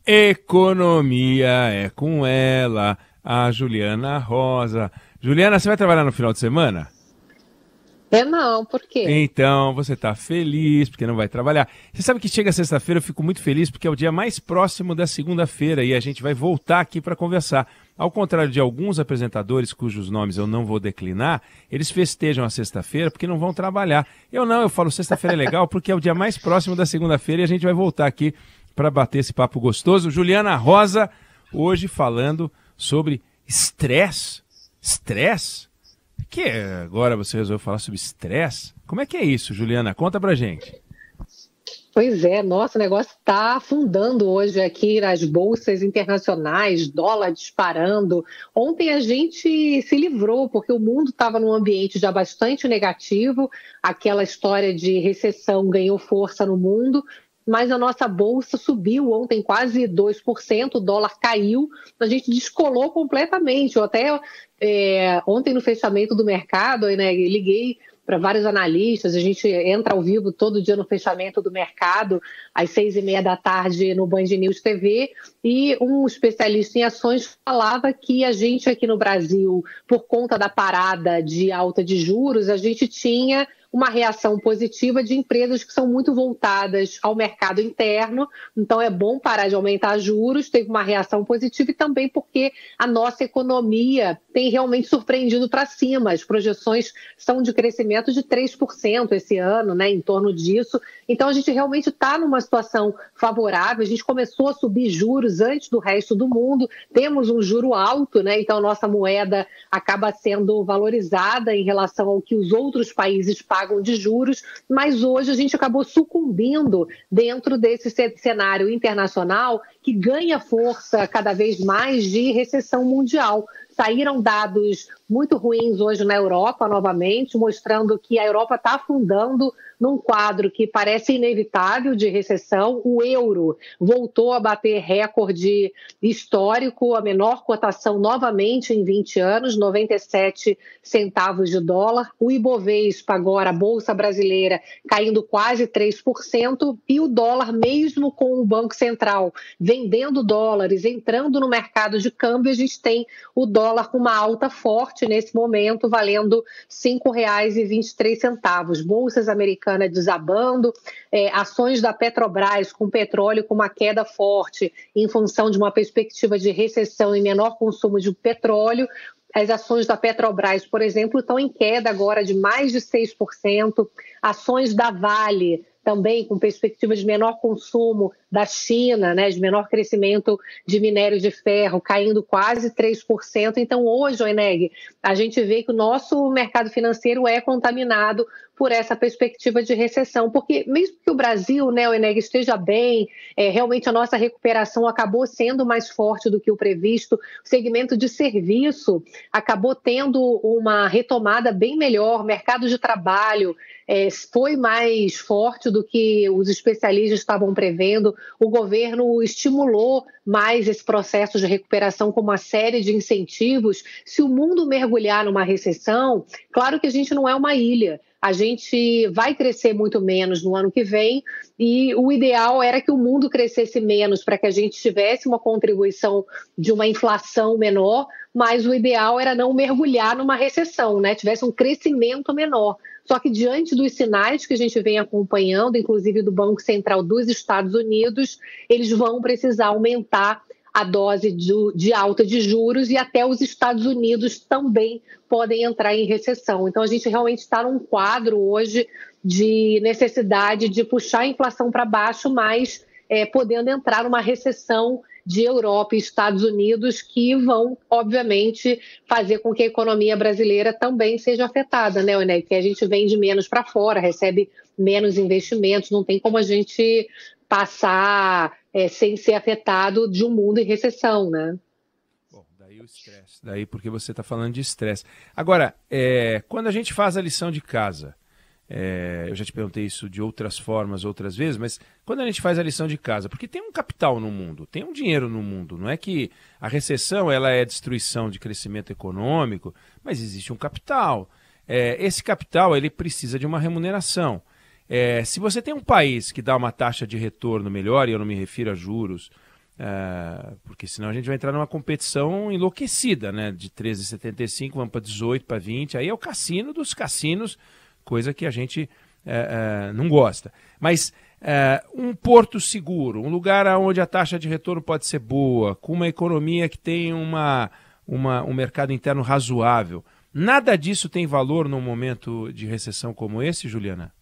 Economia é com ela, a Juliana Rosa. Juliana, você vai trabalhar no final de semana? Não, por quê? Então, você tá feliz porque não vai trabalhar. Você sabe que chega sexta-feira, eu fico muito feliz porque é o dia mais próximo da segunda-feira e a gente vai voltar aqui para conversar. Ao contrário de alguns apresentadores cujos nomes eu não vou declinar, eles festejam a sexta-feira porque não vão trabalhar. Eu não, eu falo sexta-feira é legal porque é o dia mais próximo da segunda-feira e a gente vai voltar aqui para bater esse papo gostoso. Juliana Rosa, hoje falando sobre estresse. Estresse? Que agora você resolveu falar sobre estresse? Como é que é isso, Juliana? Conta pra gente. Pois é, nossa, o negócio está afundando hoje aqui nas bolsas internacionais, dólar disparando. Ontem a gente se livrou, porque o mundo estava num ambiente já bastante negativo, aquela história de recessão ganhou força no mundo, mas a nossa bolsa subiu ontem quase 2%, o dólar caiu, a gente descolou completamente. Eu até ontem no fechamento do mercado, né, liguei para vários analistas, a gente entra ao vivo todo dia no fechamento do mercado, às 6h30 da tarde no Band News TV, e um especialista em ações falava que a gente aqui no Brasil, por conta da parada de alta de juros, a gente tinha uma reação positiva de empresas que são muito voltadas ao mercado interno, então é bom parar de aumentar juros, teve uma reação positiva e também porque a nossa economia tem realmente surpreendido para cima, as projeções são de crescimento de 3% esse ano, né, em torno disso, então a gente realmente está numa situação favorável, a gente começou a subir juros antes do resto do mundo, temos um juro alto, né, então a nossa moeda acaba sendo valorizada em relação ao que os outros países pagam de juros, mas hoje a gente acabou sucumbindo dentro desse cenário internacional que ganha força cada vez mais de recessão mundial. Saíram dados muito ruins hoje na Europa, novamente, mostrando que a Europa está afundando num quadro que parece inevitável de recessão. O euro voltou a bater recorde histórico, a menor cotação novamente em 20 anos, 97 centavos de dólar. O Ibovespa agora, a Bolsa Brasileira, caindo quase 3%, e o dólar, mesmo com o Banco Central vendendo dólares, entrando no mercado de câmbio, a gente tem o dólar com uma alta forte nesse momento, valendo R$ 5,23. Bolsas americanas desabando, ações da Petrobras com petróleo com uma queda forte em função de uma perspectiva de recessão e menor consumo de petróleo. As ações da Petrobras, por exemplo, estão em queda agora de mais de 6%. Ações da Vale também com perspectiva de menor consumo da China, né, de menor crescimento de minério de ferro, caindo quase 3%. Então, hoje, Eneg, a gente vê que o nosso mercado financeiro é contaminado por essa perspectiva de recessão, porque mesmo que o Brasil, né, o Eneg, esteja bem, realmente a nossa recuperação acabou sendo mais forte do que o previsto, o segmento de serviço acabou tendo uma retomada bem melhor, mercado de trabalho foi mais forte do que os especialistas estavam prevendo, o governo estimulou mais esse processo de recuperação com uma série de incentivos. Se o mundo mergulhar numa recessão, claro que a gente não é uma ilha, a gente vai crescer muito menos no ano que vem e o ideal era que o mundo crescesse menos para que a gente tivesse uma contribuição de uma inflação menor, mas o ideal era não mergulhar numa recessão, né? Tivesse um crescimento menor. Só que diante dos sinais que a gente vem acompanhando, inclusive do Banco Central dos Estados Unidos, eles vão precisar aumentar a dose de alta de juros e até os Estados Unidos também podem entrar em recessão. Então, a gente realmente está num quadro hoje de necessidade de puxar a inflação para baixo, mas podendo entrar numa recessão de Europa e Estados Unidos que vão, obviamente, fazer com que a economia brasileira também seja afetada, né, Oneg? Que a gente vende menos para fora, recebe menos investimentos, não tem como a gente passar sem ser afetado de um mundo em recessão, né? Bom, daí o estresse, daí porque você está falando de estresse. Agora, quando a gente faz a lição de casa, eu já te perguntei isso de outras formas, outras vezes, mas quando a gente faz a lição de casa, porque tem um capital no mundo, tem um dinheiro no mundo, não é que a recessão ela é destruição de crescimento econômico, mas existe um capital. Esse capital ele precisa de uma remuneração. Se você tem um país que dá uma taxa de retorno melhor, e eu não me refiro a juros, Porque senão a gente vai entrar numa competição enlouquecida, né? De 13,75 vamos para 18, para 20, aí é o cassino dos cassinos, coisa que a gente não gosta. Mas um porto seguro, um lugar onde a taxa de retorno pode ser boa, com uma economia que tem um mercado interno razoável, nada disso tem valor num momento de recessão como esse, Juliana?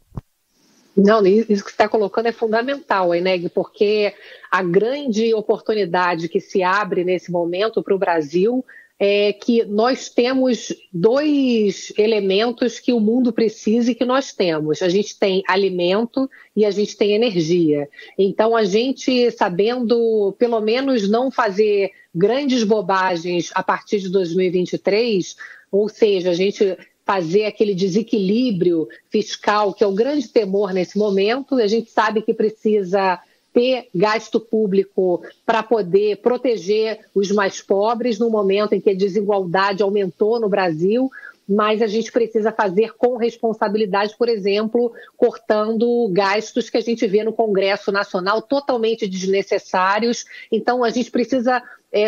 Não, isso que você está colocando é fundamental, Eneg, porque a grande oportunidade que se abre nesse momento para o Brasil é que nós temos dois elementos que o mundo precisa e que nós temos. A gente tem alimento e a gente tem energia. Então, a gente, sabendo pelo menos não fazer grandes bobagens a partir de 2023, ou seja, a gente fazer aquele desequilíbrio fiscal, que é o grande temor nesse momento. A gente sabe que precisa ter gasto público para poder proteger os mais pobres no momento em que a desigualdade aumentou no Brasil, mas a gente precisa fazer com responsabilidade, por exemplo, cortando gastos que a gente vê no Congresso Nacional totalmente desnecessários. Então, a gente precisa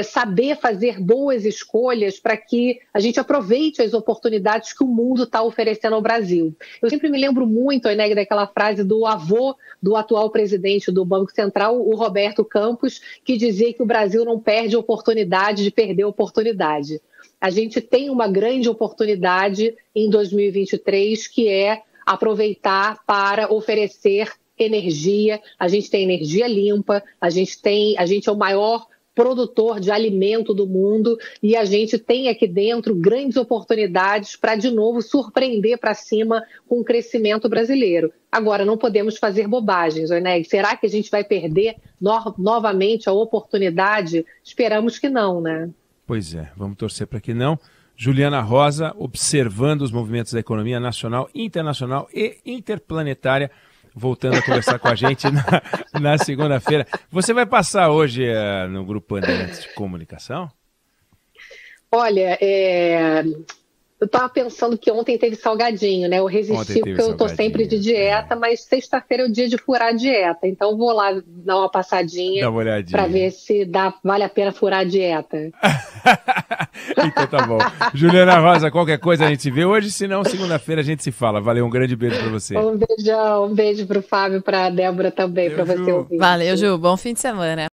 saber fazer boas escolhas para que a gente aproveite as oportunidades que o mundo está oferecendo ao Brasil. Eu sempre me lembro muito, Eneg, daquela frase do avô do atual presidente do Banco Central, o Roberto Campos, que dizia que o Brasil não perde oportunidade de perder oportunidade. A gente tem uma grande oportunidade em 2023, que é aproveitar para oferecer energia. A gente tem energia limpa, a gente é o maior produtor de alimento do mundo e a gente tem aqui dentro grandes oportunidades para, de novo, surpreender para cima com o crescimento brasileiro. Agora, não podemos fazer bobagens, né? Será que a gente vai perder novamente a oportunidade? Esperamos que não, né? Pois é, vamos torcer para que não. Juliana Rosa, observando os movimentos da economia nacional, internacional e interplanetária, voltando a conversar com a gente na segunda-feira. Você vai passar hoje no Grupo Bandeirantes de Comunicação? Olha, eu estava pensando que ontem teve salgadinho, né? Eu resisti porque eu estou sempre de dieta, mas sexta-feira é o dia de furar a dieta. Então vou lá dar uma passadinha para ver se vale a pena furar a dieta. Então tá bom. Juliana Rosa, qualquer coisa a gente se vê hoje, se não, segunda-feira a gente se fala. Valeu, um grande beijo para você. Um beijão, um beijo para o Fábio, para a Débora também, para você ouvir. Valeu, Ju, bom fim de semana.